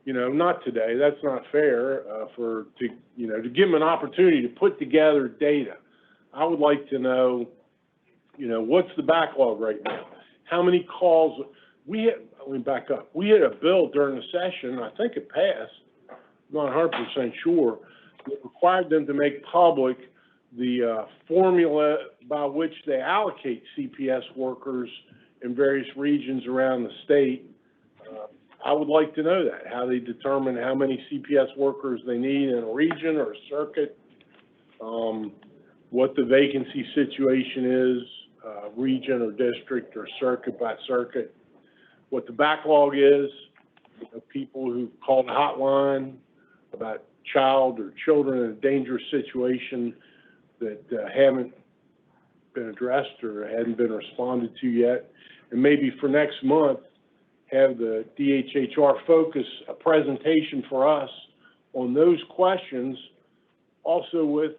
not today, that's not fair, to give them an opportunity to put together data. I would like to know, what's the backlog right now? How many calls? Let me back up. We had a bill during the session, I think it passed, I'm not 100% sure, that required them to make public the formula by which they allocate CPS workers in various regions around the state. I would like to know that, how they determine how many CPS workers they need in a region or a circuit, what the vacancy situation is, region or district or circuit by circuit, what the backlog is, people who call the hotline about child or children in a dangerous situation that haven't been addressed or hadn't been responded to yet. And maybe for next month, have the DHHR focus a presentation for us on those questions, also with,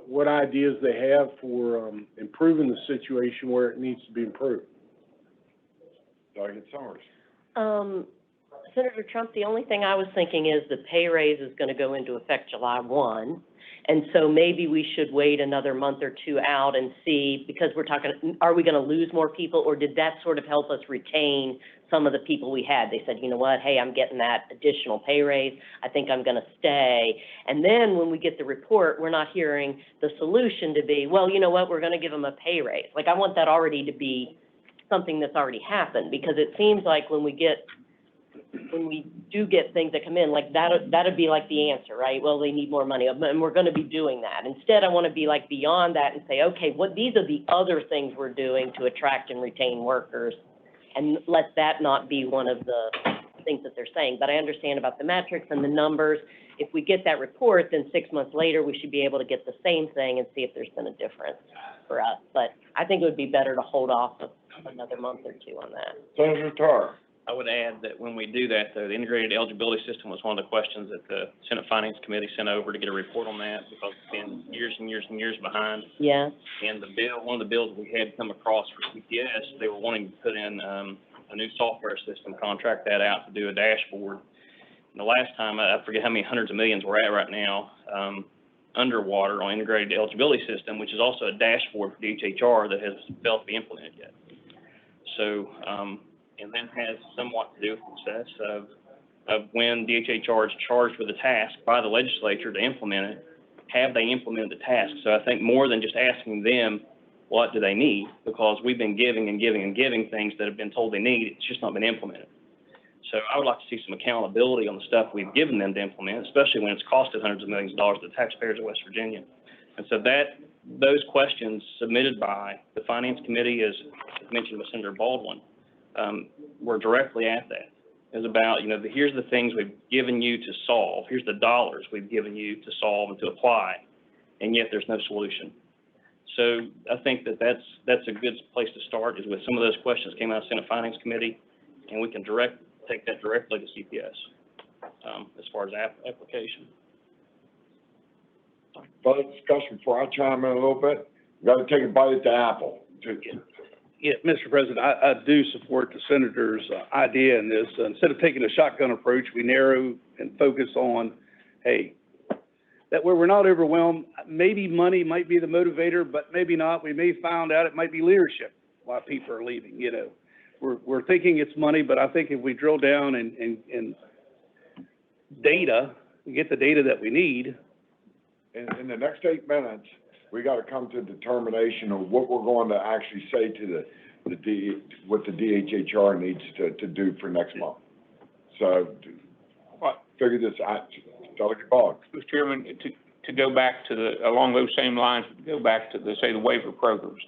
what ideas they have for improving the situation where it needs to be improved. Sergeant Summers. Senator Trump, the only thing I was thinking is the pay raise is going to go into effect July 1. And so maybe we should wait another month or two out and see, because we're talking, are we going to lose more people, or did that sort of help us retain some of the people we had? They said, you know what, hey, I'm getting that additional pay raise. I think I'm going to stay. And then when we get the report, we're not hearing the solution to be, well, you know what, we're going to give them a pay raise. Like, I want that already to be something that's already happened, because it seems like when we get when we do get things that come in, like that'd be like the answer, right? Well, they need more money, and we're gonna be doing that. Instead, I wanna be like beyond that and say, okay, these are the other things we're doing to attract and retain workers, and let that not be one of the things that they're saying. But I understand about the metrics and the numbers. If we get that report, then 6 months later, we should be able to get the same thing and see if there's been a difference for us. But I think it would be better to hold off another month or two on that. Senator Tar. I would add that when we do that, though, the integrated eligibility system was one of the questions that the Senate Finance Committee sent over to get a report on that, because it's been years and years and years behind. Yeah. And the bill, one of the bills we had come across for CPS, they were wanting to put in, a new software system, contract that out to do a dashboard. And the last time, I forget how many hundreds of millions we're at right now, underwater on integrated eligibility system, which is also a dashboard for DHHR that has failed to be implemented yet. So, and that has somewhat to do with the success of when DHHR is charged with a task by the legislature to implement it, have they implemented the task? So I think more than just asking them, what do they need? Because we've been giving and giving and giving things that have been told they need, it's just not been implemented. So I would like to see some accountability on the stuff we've given them to implement, especially when it's costed hundreds of millions of dollars to the taxpayers of West Virginia. And so those questions submitted by the Finance Committee, as mentioned by Senator Baldwin, were directly at that. It was about, here's the things we've given you to solve. Here's the dollars we've given you to solve and to apply, and yet there's no solution. So I think that's a good place to start, is with some of those questions came out of Senate Finance Committee, and we can take that directly to CPS as far as application. Further discussion before I chime in a little bit? We gotta take a bite at the apple. Yeah, Mr. President, I do support the senator's idea in this. Instead of taking a shotgun approach, we narrow and focus on, hey, that where we're not overwhelmed, maybe money might be the motivator, but maybe not. We may find out it might be leadership why people are leaving, We're thinking it's money, but I think if we drill down and data, we get the data that we need. In the next 8 minutes, we gotta come to a determination of what we're going to actually say to what the DHHR needs to do for next month. So, figure this out, Delegate Boggs. Mr. Chairman, to go back along those same lines, go back to the waiver programs.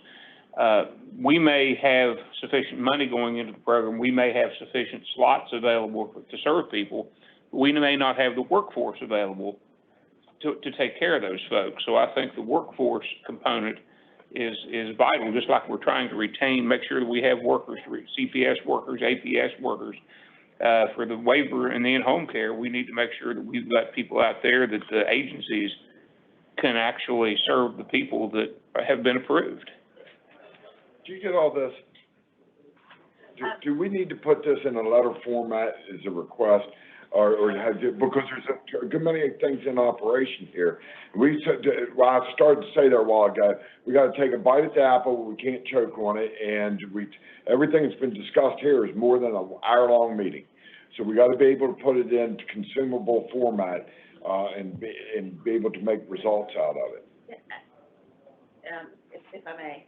We may have sufficient money going into the program. We may have sufficient slots available to serve people. We may not have the workforce available to take care of those folks. So I think the workforce component is vital, just like we're trying to make sure that we have workers, CPS workers, APS workers. For the waiver and the in-home care, we need to make sure that we've got people out there, that the agencies can actually serve the people that have been approved. Do you get all this? Do we need to put this in a letter format as a request, or because there's a good many things in operation here. I started to say there a while ago, we got to take a bite at the apple, we can't choke on it, and everything that's been discussed here is more than an hour-long meeting. So we got to be able to put it in consumable format, and be able to make results out of it. If I may.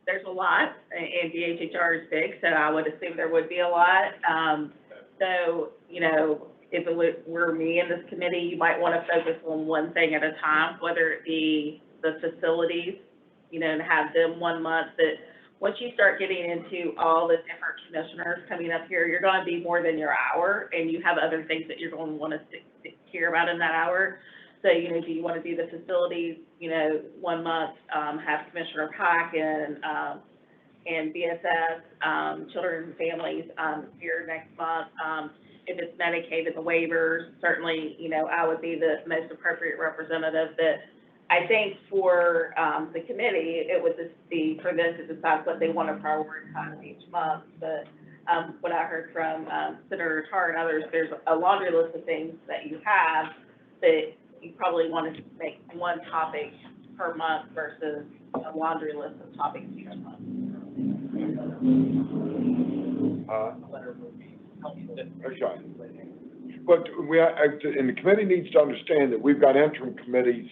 There's a lot, and DHHR is big, so I would assume there would be a lot. So, if it were me in this committee, you might want to focus on one thing at a time, whether it be the facilities, and have them 1 month. That once you start getting into all the different commissioners coming up here, you're going to be more than your hour, and you have other things that you're going to want to hear about in that hour. So, do you want to do the facilities, 1 month, have Commissioner Pack and BSS, Children and Families, here next month. If it's Medicaid and the waivers, certainly, I would be the most appropriate representative. That I think for, the committee, it would just be for them to decide what they want to prioritize each month. But, what I heard from, Senator Tar and others, there's a laundry list of things that you have that you probably want to make one topic per month versus a laundry list of topics each month. Okay. But and the committee needs to understand that we've got interim committees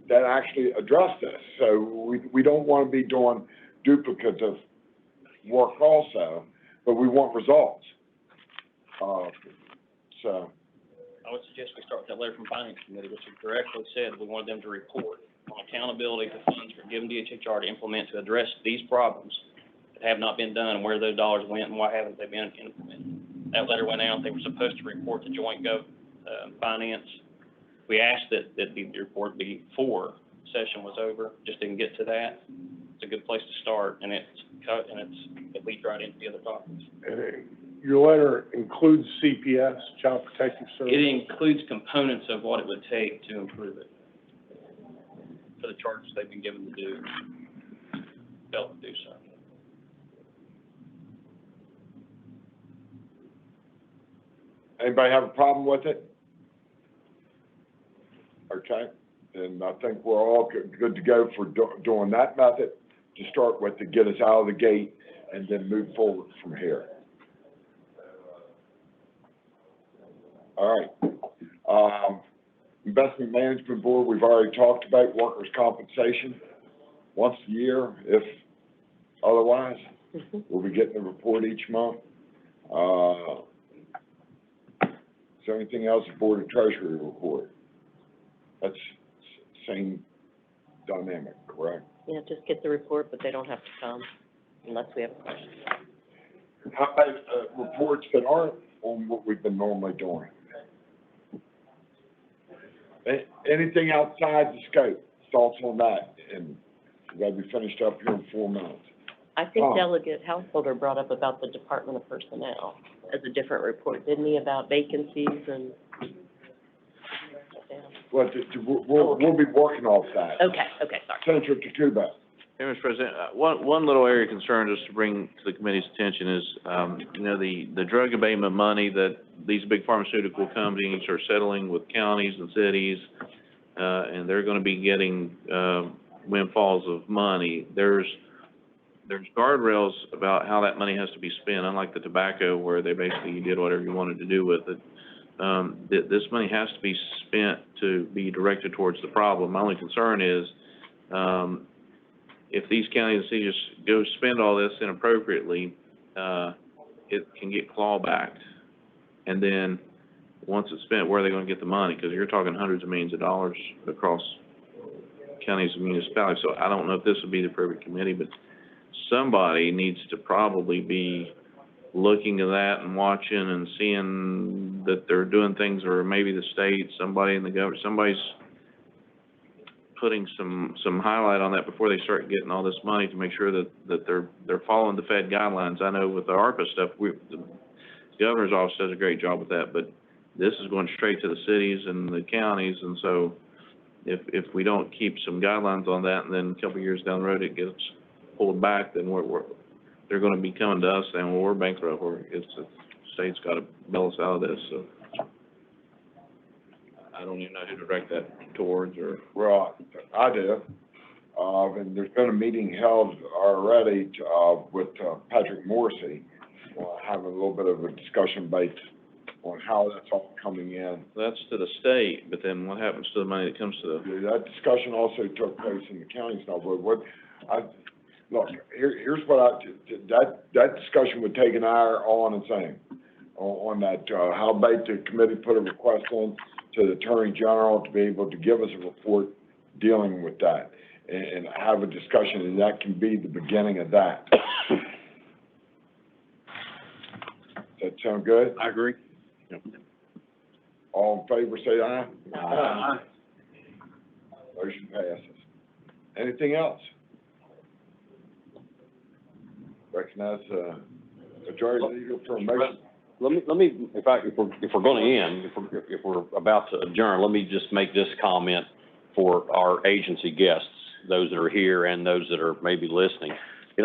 that actually address this. So we don't want to be doing duplicative work also, but we want results. So, I would suggest we start with that letter from Finance Committee, which directly said we wanted them to report on accountability for funds for given DHHR to implement to address these problems that have not been done, and where those dollars went and why haven't they been implemented. That letter went out, they were supposed to report to Joint Finance. We asked that the report be before session was over, just didn't get to that. It's a good place to start, and it leads right into the other topics. Your letter includes CPS, Child Protective Service? It includes components of what it would take to improve it for the charges they've been given to do, failed to do so. anybody have a problem with it? Okay, and I think we're all good to go for doing that method to start with, to get us out of the gate and then move forward from here. All right. Investment Management Board, we've already talked about workers' compensation once a year, if otherwise. We'll be getting a report each month. Is there anything else, the Board of Treasury report? That's same dynamic, correct? Yeah, just get the report, but they don't have to come unless we have a question. How about reports that aren't on what we've been normally doing? Anything outside the scope, thoughts on that? And we gotta be finished up here in 4 minutes. I think Delegate Householder brought up about the Department of Personnel as a different report, didn't he, about vacancies and? Well, we'll be working off that. Okay, sorry. Senator Takuba. Hey, Mr. President, one little area of concern just to bring to the committee's attention is, the drug abatement money that these big pharmaceutical companies are settling with counties and cities, and they're gonna be getting, windfalls of money. There's guardrails about how that money has to be spent, unlike the tobacco where they basically, you did whatever you wanted to do with it. This money has to be spent to be directed towards the problem. My only concern is, if these counties and cities go spend all this inappropriately, it can get clawbacked. And then, once it's spent, where are they gonna get the money? Because you're talking hundreds of millions of dollars across counties and municipalities. So I don't know if this would be the appropriate committee, but somebody needs to probably be looking at that and watching and seeing that they're doing things, or maybe the state, somebody in the government, somebody's putting some highlight on that before they start getting all this money to make sure that they're following the Fed guidelines. I know with the ARPA stuff, the governor's office does a great job with that, but this is going straight to the cities and the counties, and so if we don't keep some guidelines on that, and then a couple of years down the road it gets pulled back, then they're going to be coming to us saying, well, we're bankrupt, or the state's got to bail us out of this. So I don't even know who to direct that towards, or. Well, I do. And there's been a meeting held already, with, Patrick Morrissey, having a little bit of a discussion based on how that's all coming in. That's to the state, but then what happens to the money that comes to the? That discussion also took place in the counties now, but look, here's what that discussion would take an hour all on its own, on that, how about the committee put a request in to the Attorney General to be able to give us a report dealing with that, and have a discussion, and that can be the beginning of that. Does that sound good? I agree. Yep. All in favor, say aye. Aye. Motion passes. Anything else? Recognize, Majority Leader for a motion. Let me, if we're gonna end, if we're about to adjourn, let me just make this comment for our agency guests, those that are here and those that are maybe listening.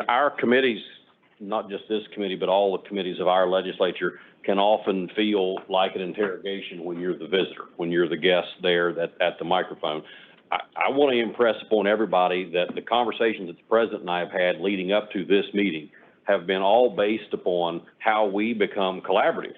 Our committees, not just this committee, but all the committees of our legislature, can often feel like an interrogation when you're the visitor, when you're the guest there at the microphone. I want to impress upon everybody that the conversations that the President and I have had leading up to this meeting have been all based upon how we become collaborative,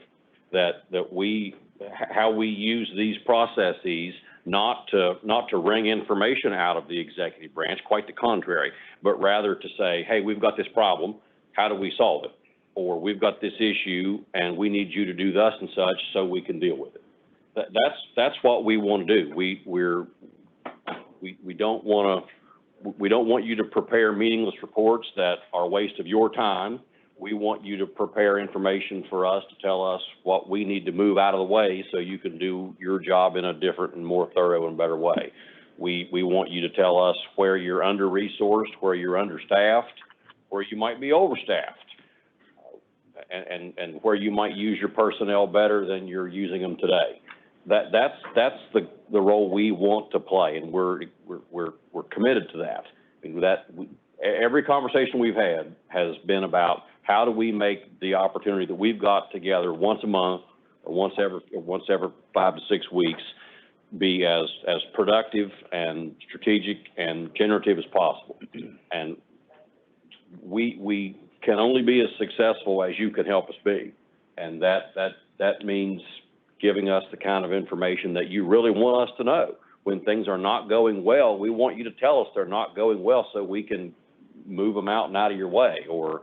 how we use these processes not to wring information out of the executive branch, quite the contrary, but rather to say, hey, we've got this problem, how do we solve it? or we've got this issue and we need you to do thus and such so we can deal with it. That's what we want to do. We don't want you to prepare meaningless reports that are a waste of your time. We want you to prepare information for us to tell us what we need to move out of the way so you can do your job in a different and more thorough and better way. We want you to tell us where you're under-resourced, where you're understaffed, where you might be overstaffed, and where you might use your personnel better than you're using them today. That's the role we want to play, and we're committed to that. Every conversation we've had has been about how do we make the opportunity that we've got together once a month or once every 5 to 6 weeks be as productive and strategic and generative as possible. And we can only be as successful as you can help us be. And that means giving us the kind of information that you really want us to know. When things are not going well, we want you to tell us they're not going well so we can move them out and out of your way, or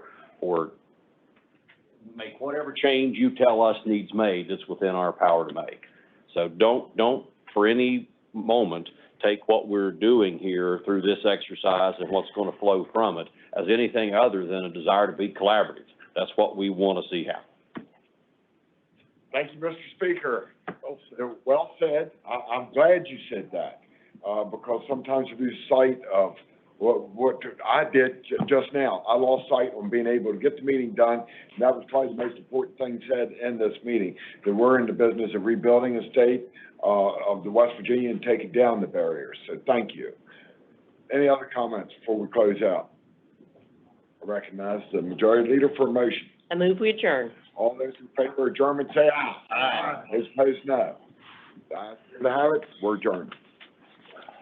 make whatever change you tell us needs made that's within our power to make. So don't for any moment take what we're doing here through this exercise and what's going to flow from it as anything other than a desire to be collaborative. That's what we want to see happen. Thank you, Mr. Speaker. Well said. I'm glad you said that, because sometimes we lose sight of what I did just now. I lost sight on being able to get the meeting done, and that was probably the most important thing said in this meeting, that we're in the business of rebuilding a state of the West Virginia and taking down the barriers. So thank you. Any other comments before we close out? I recognize the majority leader for a motion. I move we adjourn. All those in favor of adjournment say aye. Aye. Those opposed, no. The ayes have it. We're adjourned.